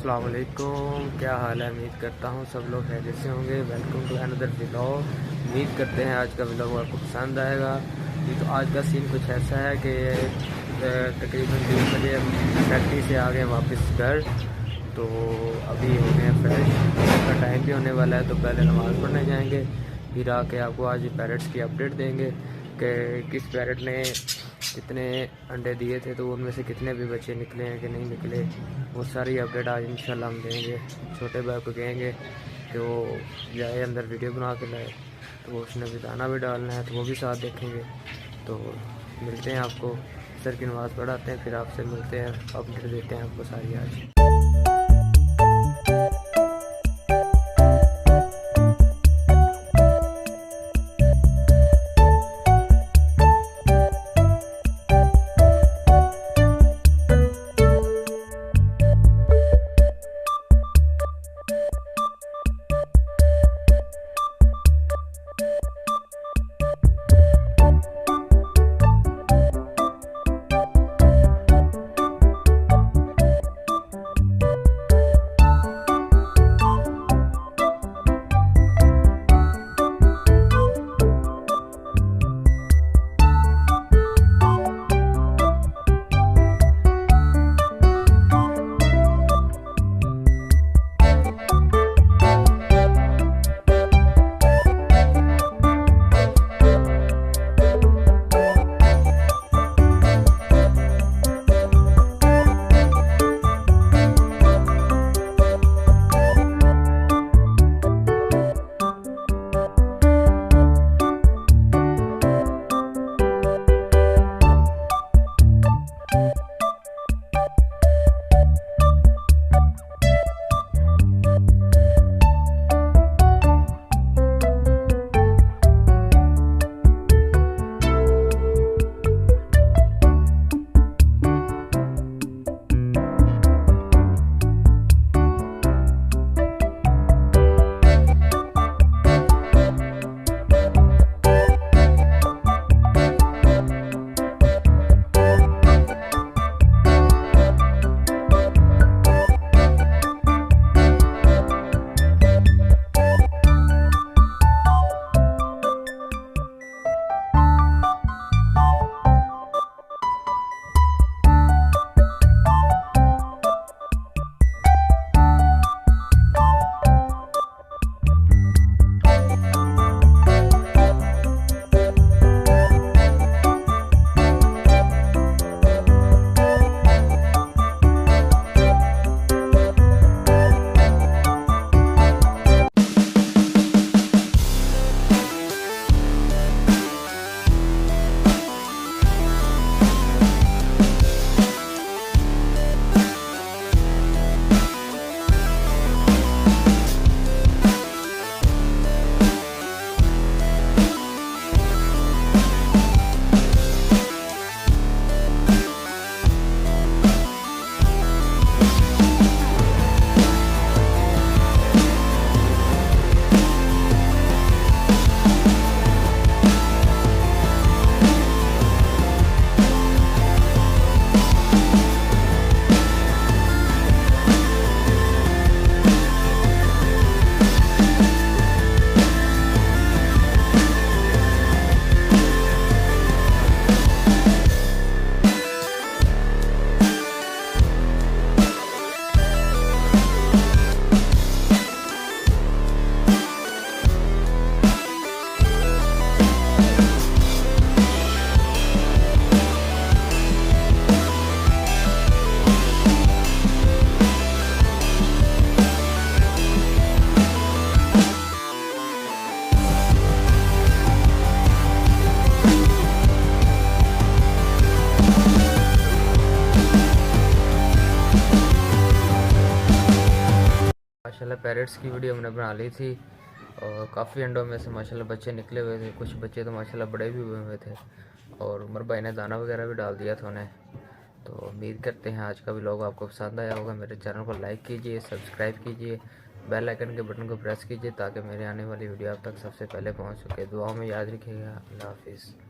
अस्सलाम वालेकुम, क्या हाल है। उम्मीद करता हूँ सब लोग खैरियत से होंगे। Welcome to another vlog. उम्मीद करते हैं आज का व्लॉग आपको पसंद आएगा। ये तो आज का सीन कुछ ऐसा है कि तकरीबन 3 बजे हम फैक्ट्री से आ गए वापस घर। तो अभी हो गए फ्रेश का टाइम भी होने वाला है, तो पहले नमाज़ पढ़ने जाएंगे, फिर आके आपको आज पैरट्स की अपडेट देंगे कि किस पैरट ने कितने अंडे दिए थे, तो उनमें से कितने भी बच्चे निकले हैं कि नहीं निकले, वो सारी अपडेट आज इंशाल्लाह हम देंगे। छोटे भाई को कहेंगे कि वो जाए अंदर वीडियो बना के लाए, तो उसने भी दाना भी डालना है, तो वो भी साथ देखेंगे। तो मिलते हैं आपको, सर की नमाज़ पढ़ाते हैं, फिर आपसे मिलते हैं, अपडेट देते हैं आपको सारी आज। माशाल्लाह पैरट्स की वीडियो हमने बना ली थी और काफ़ी अंडों में से माशाल्लाह बच्चे निकले हुए थे। कुछ बच्चे तो माशाल्लाह बड़े भी हुए थे और उमर भाई ने दाना वगैरह भी डाल दिया था उन्हें। तो उम्मीद करते हैं आज का व्लॉग आपको पसंद आया होगा। मेरे चैनल को लाइक कीजिए, सब्सक्राइब कीजिए, बेल आइकन के बटन को प्रेस कीजिए ताकि मेरे आने वाली वीडियो आप तक सबसे पहले पहुँच सके। दुआओं में याद रखिएगा। अल्लाह हाफिज़।